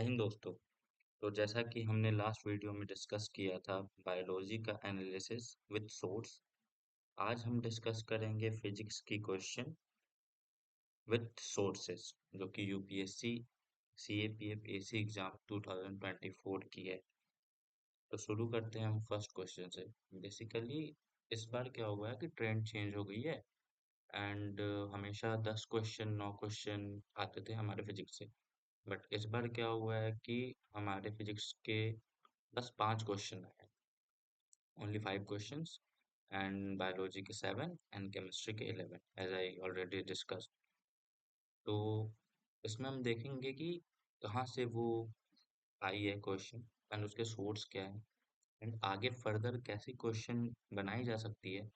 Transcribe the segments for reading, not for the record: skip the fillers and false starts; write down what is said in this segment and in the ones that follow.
जय हिंद दोस्तों। तो जैसा कि हमने लास्ट वीडियो में डिस्कस किया था बायोलॉजी का एनालिसिस विद सोर्स, आज हम डिस्कस करेंगे फिजिक्स की क्वेश्चन विद सोर्सेस जो कि यूपीएससी सीएपीएफ एसी एग्जाम 2024 की है। तो शुरू करते हैं हम फर्स्ट क्वेश्चन से। बेसिकली इस बार क्या हुआ है कि ट्रेंड चेंज हो गई है एंड हमेशा 10 क्वेश्चन 9 क्वेश्चन आते थे हमारे फिजिक्स से। बट इस बार क्या हुआ है कि हमारे फिजिक्स के बस 5 क्वेश्चन आए, ओनली 5 क्वेश्चंस, एंड बायोलॉजी के 7 एंड केमिस्ट्री के 11 एज आई ऑलरेडी डिस्कस्ड। तो इसमें हम देखेंगे कि कहाँ से वो आई है क्वेश्चन एंड उसके सोर्स क्या है एंड आगे फर्दर कैसी क्वेश्चन बनाई जा सकती है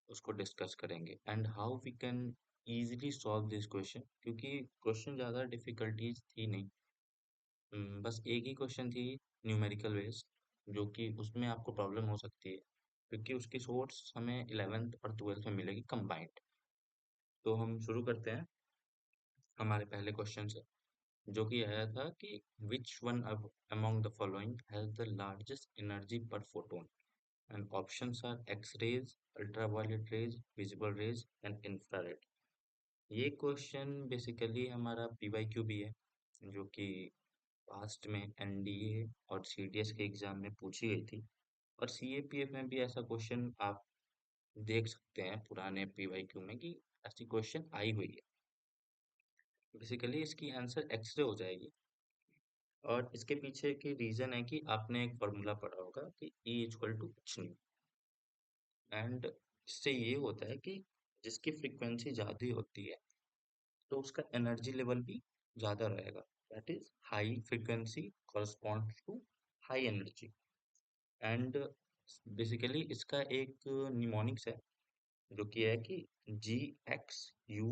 उसको डिस्कस करेंगे and how we can easily solve this question, क्योंकि क्वेश्चन ज़्यादा डिफिकल्टीज थी नहीं। बस एक ही क्वेश्चन थी न्यूमेरिकल बेस्ड, जो कि उसमें आपको प्रॉब्लम हो सकती है क्योंकि उसकी सोर्स हमें 11th और 12th में मिलेगी कंबाइंड। तो हम शुरू करते हैं हमारे पहले क्वेश्चन से, जो कि आया था कि which one among the following has the largest energy per photon, and options are X rays, ultraviolet rays, visible rays and infrared. ये क्वेश्चन बेसिकली हमारा पीवाईक्यू भी है, जो कि पास्ट में एनडीए और सीडीएस के एग्जाम में पूछी गई थी, और सीएपीएफ में भी ऐसा क्वेश्चन आप देख सकते हैं पुराने पीवाईक्यू में कि ऐसी क्वेश्चन आई हुई है। बेसिकली इसकी आंसर एक्सरे हो जाएगी, और इसके पीछे की रीजन है कि आपने एक फॉर्मूला पढ़ा होगा कि E equal to H nu, and इससे ये होता है कि जिसकी फ्रीक्वेंसी ज़्यादा होती है तो उसका एनर्जी लेवल भी ज़्यादा रहेगा। That is high frequency correspond to high energy. And basically इसका एक निमोनिक्स है, जो कि है कि GXUVIMR।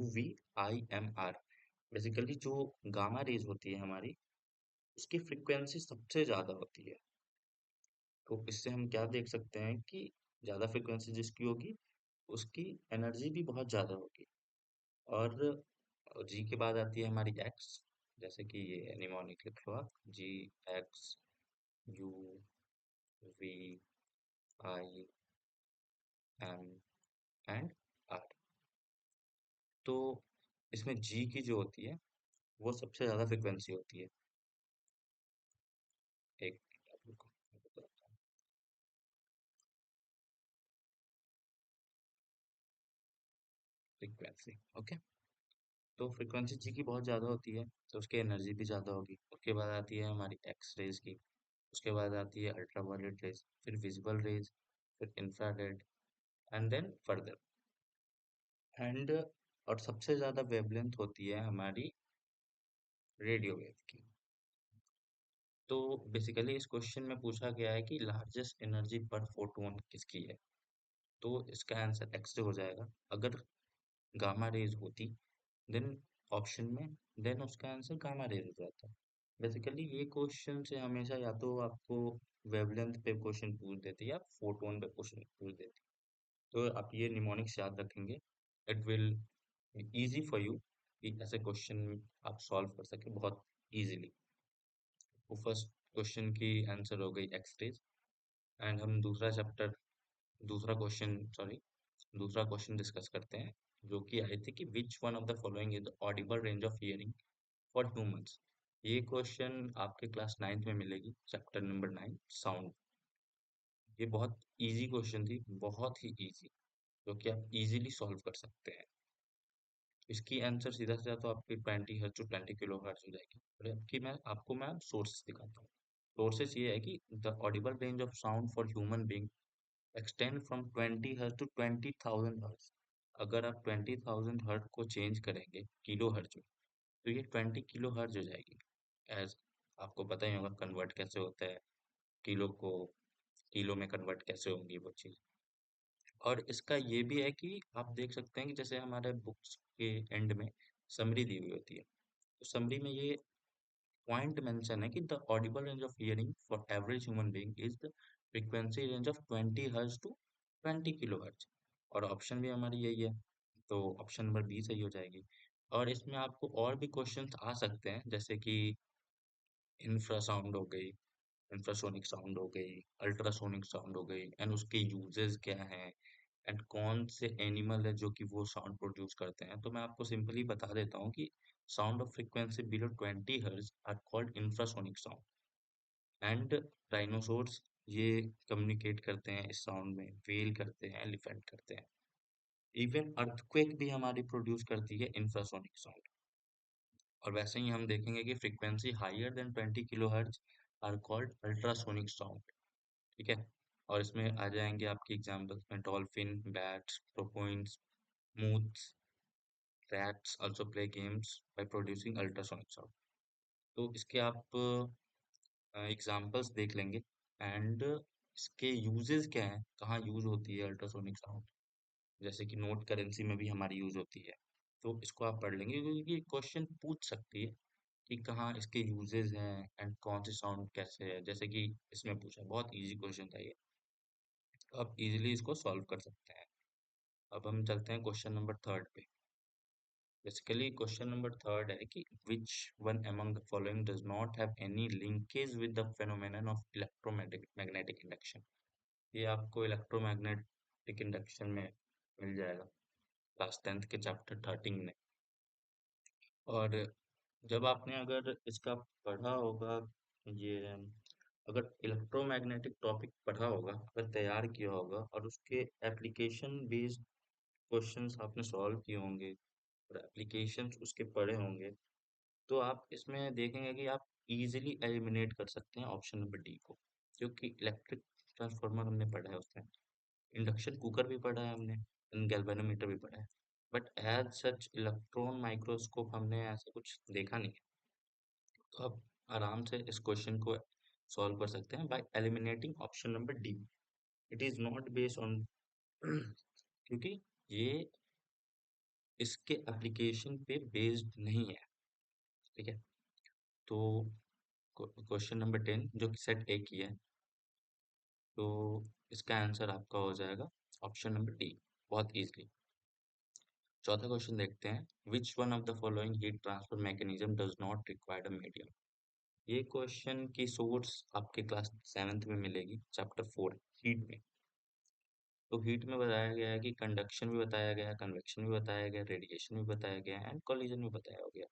बेसिकली जो गामा रेज होती है हमारी, उसकी फ्रीक्वेंसी सबसे ज़्यादा होती है। तो इससे हम क्या देख सकते हैं कि ज़्यादा फ्रीक्वेंसी जिसकी होगी उसकी एनर्जी भी बहुत ज़्यादा होगी। और जी के बाद आती है हमारी एक्स, जैसे कि ये निमोनिक लिख लो आप, GXUVIM एंड आर। तो इसमें जी की जो होती है वो सबसे ज़्यादा फ्रिक्वेंसी होती है। एक रुको, मैं बताता हूँ। Frequency, okay. तो फ्रिक्वेंसी जी की बहुत ज़्यादा होती है, तो उसकी एनर्जी भी ज़्यादा होगी। उसके बाद आती है हमारी एक्स रेज की, उसके बाद आती है अल्ट्रावायलेट रेज, फिर विजिबल रेज, फिर infrared and then further. And और सबसे ज़्यादा वेवलेंथ होती है हमारी रेडियो वेव की। तो बेसिकली इस क्वेश्चन में पूछा गया है कि लार्जेस्ट एनर्जी पर फोटोन किसकी है। तो इसका आंसर एक्स रे हो जाएगा। अगर गामा रेज होती देन ऑप्शन में, देन उसका आंसर गामा रेज हो जाता। बेसिकली ये क्वेश्चन से हमेशा या तो आपको वेवलेंथ पे क्वेश्चन पूछ देते या फोटोन पे क्वेश्चन पूछ देते। तो आप ये निमोनिक्स याद रखेंगे, it will easy for you कि ऐसे क्वेश्चन आप सॉल्व कर सके बहुत इजीली। वो फर्स्ट क्वेश्चन की आंसर हो गई एक्स रेज। एंड हम दूसरा क्वेश्चन डिस्कस करते हैं, जो कि आई थी कि which one of the following is the audible range of hearing for humans. ये क्वेश्चन आपके क्लास 9th में मिलेगी, चैप्टर नंबर 9 साउंड। ये बहुत इजी क्वेश्चन थी, बहुत ही इजी, जो कि आप इजीली सॉल्व कर सकते हैं। इसकी आंसर सीधा सीधा तो आपकी 20 हर्ट्ज टू 20 किलो हर्ट्ज हो जाएगी। और मैं सोर्सेस दिखाता हूँ। सोर्सेस ये है कि the audible range of sound for human being extend from 20 hertz to 20,000 hertz. अगर आप 20,000 हर्ट्ज को चेंज करेंगे किलो हर्ट्ज में, तो ये 20 किलो हर्ट्ज हो जाएगी। एज आपको पता ही होगा कन्वर्ट कैसे होता है, किलो को किलो में कन्वर्ट कैसे होंगी वो चीज़। और इसका ये भी है कि आप देख सकते हैं कि जैसे हमारे बुक्स के एंड में समरी दी हुई होती है, तो समरी में ये पॉइंट मेंशन है कि the audible range of hearing for average human being is the frequency range of 20 hertz to 20 kilo hertz. और ऑप्शन भी हमारी यही है, तो ऑप्शन नंबर बी सही हो जाएगी। और इसमें आपको और भी क्वेश्चंस आ सकते हैं, जैसे कि इंफ्रासाउंड हो गई, इंफ्रासोनिक साउंड हो गई, अल्ट्रासोनिक साउंड हो गई, एंड उसके यूजेस क्या हैं, एंड कौन से एनिमल है जो कि वो साउंड प्रोड्यूस करते हैं। तो मैं आपको सिंपली बता देता हूँ कि sound of frequency below 20 hertz are called infrasonic sound. And dinosaurs ये कम्युनिकेट करते हैं इस साउंड में, वेल करते हैं, एलिफेंट करते हैं। इवन अर्थक्वेक भी हमारी प्रोड्यूस करती है इंफ्रासोनिक साउंड। और वैसे ही हम देखेंगे कि frequency higher than 20 kilohertz are called ultrasonic sound. ठीक है। और इसमें आ जाएंगे आपके एग्जांपल्स में डॉल्फिन, बैट्स, क्रोकोइन्स, moths, rats also play games by producing ultrasonic sound. तो इसके आप एग्जांपल्स देख लेंगे। एंड इसके यूजेस क्या हैं, कहाँ यूज होती है अल्ट्रासोनिक साउंड, जैसे कि नोट करेंसी में भी हमारी यूज होती है। तो इसको आप पढ़ लेंगे क्योंकि क्वेश्चन पूछ सकती है कि कहाँ इसके यूजेस हैं एंड कौन सी साउंड कैसे है, जैसे कि इसमें पूछा। बहुत इजी क्वेश्चन था ये, तो आप इजीली इसको सॉल्व कर सकते हैं। अब हम चलते हैं क्वेश्चन नंबर थर्ड पे। बेसिकली क्वेश्चन नंबर थर्ड है कि which one among the following does not have any linkage with the phenomenon of electromagnetic induction। ये आपको इलेक्ट्रोमैग्नेटिक इंडक्शन में मिल जाएगा क्लास 10th के चैप्टर 13 में। और जब आपने अगर इसका पढ़ा होगा, ये अगर इलेक्ट्रोमैग्नेटिक टॉपिक पढ़ा होगा, अगर तैयार किया होगा और उसके एप्लीकेशन बेस्ड क्वेश्चंस आपने सॉल्व किए होंगे और एप्लीकेशंस उसके पढ़े होंगे, तो आप इसमें देखेंगे कि आप इजीली एलिमिनेट कर सकते हैं ऑप्शन नंबर डी को। क्योंकि इलेक्ट्रिक ट्रांसफार्मर हमने पढ़ा है उसमें, इंडक्शन कुकर भी पढ़ा है हमने, गैल्वेनोमीटर भी पढ़ा है, but as such electron microscope हमने ऐसा कुछ देखा नहीं है। तो आप आराम से इस क्वेश्चन को सॉल्व कर सकते हैं bye eliminating option number D. It is not based on क्योंकि ये इसके एप्लीकेशन पे बेस्ड नहीं है। ठीक है। तो क्वेश्चन नंबर 10 जो कि सेट ए की है, तो इसका आंसर आपका हो जाएगा ऑप्शन नंबर डी, बहुत इजीली। चौथा क्वेश्चन देखते हैं, which one of the following heat transfer mechanism does not required a medium. ये क्वेश्चन की सोर्स आपके क्लास 7th में मिलेगी, चैप्टर 4 हीट में। तो हीट में बताया गया है कि कंडक्शन भी बताया गया है, कन्वेक्शन भी बताया गया है, रेडिएशन भी बताया गया है, एंड कोलिजन भी बताया गया।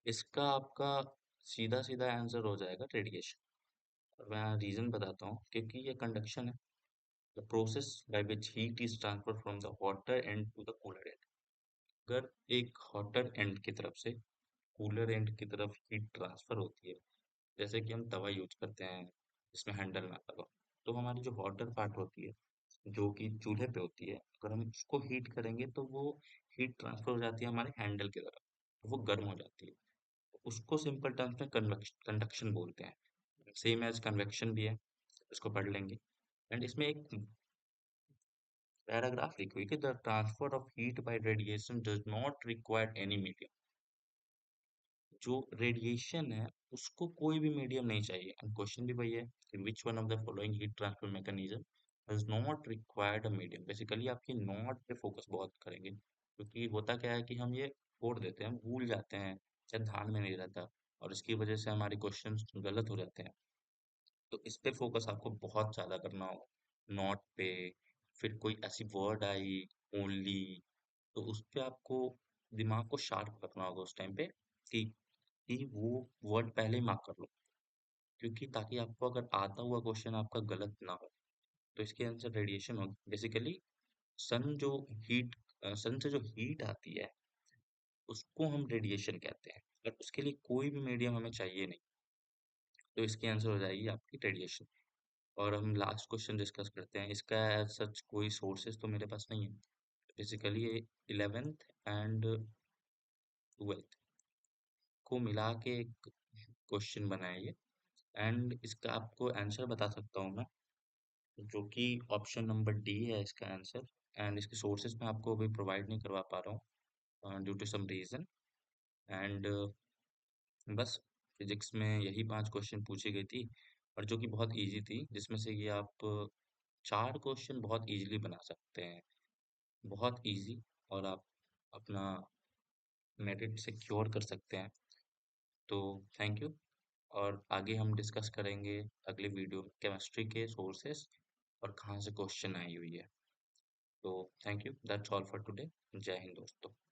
इसका आपका सीधा सीधा आंसर हो जाएगा रेडिएशन। और मैं रीजन बताता हूँ, क्योंकि ये कंडक्शन है, the process by which heat is transfer from the hotter end to the cooler end. अगर एक हॉटर एंड की तरफ से कूलर एंड की तरफ हीट ट्रांसफर होती है, जैसे कि हम तवा यूज करते हैं जिसमें हैंडल ना लगा, तो हमारी जो वाटर पार्ट होती है जो कि चूल्हे पे होती है, अगर हम उसको हीट करेंगे तो वो हीट ट्रांसफर हो जाती है हमारे हैंडल की तरफ, तो वो गर्म हो जाती है। उसको सिंपल टर्म्स में कंडक्शन बोलते हैं। सेम एज कन्वेक्शन भी है, इसको पढ़ लेंगे। एंड इसमें एक पैराग्राफ लिखी हुई कि the transfer of heat bye radiation does not require any medium. जो रेडिएशन है उसको कोई भी मीडियम नहीं चाहिए। एंड क्वेश्चन भी वही है कि which one of the following heat transfer mechanism does not required a medium. Basically आपकी नॉट पे फोकस बहुत करेंगे, क्योंकि होता क्या है कि हम ये छोड़ देते हैं, भूल जाते हैं, शायद ध्यान में नहीं रहता, और इसकी वजह से हमारे क्वेश्चन गलत हो जाते हैं। तो इस पे फोकस आपको बहुत ज्यादा करना होगा, नॉट पे। फिर कोई ऐसी वर्ड आई, ओनली, तो उस पे आपको दिमाग को शार्प रखना होगा उस टाइम पे, कि वो वर्ड पहले ही मार्क कर लो, क्योंकि ताकि आपको अगर आता हुआ क्वेश्चन आपका गलत ना हो। तो इसके आंसर रेडिएशन होगी बेसिकली। सन जो हीट सन से जो हीट आती है उसको हम रेडिएशन कहते हैं, बट उसके लिए कोई भी मीडियम हमें चाहिए नहीं। तो इसकी आंसर हो जाएगी आपकी रेडिएशन। और हम लास्ट क्वेश्चन डिस्कस करते हैं। इसका एज सच कोई सोर्सेज तो मेरे पास नहीं है, बेसिकली ये 11th एंड 12th को मिला के एक क्वेश्चन बना है ये। एंड इसका आपको आंसर बता सकता हूँ मैं, जो कि ऑप्शन नंबर डी है इसका आंसर। एंड इसके सोर्सेज मैं आपको अभी प्रोवाइड नहीं करवा पा रहा हूँ due to some reason. And बस फिजिक्स में यही 5 क्वेश्चन पूछी गई थी, और जो कि बहुत इजी थी, जिसमें से ये आप 4 क्वेश्चन बहुत इजीली बना सकते हैं, बहुत इजी। और आप अपना मेरिट सिक्योर कर सकते हैं। तो थैंक यू। और आगे हम डिस्कस करेंगे अगले वीडियो में केमिस्ट्री के सोर्सेस और कहाँ से क्वेश्चन आई हुई है। तो thank you, that's all for today. जय हिंद दोस्तों।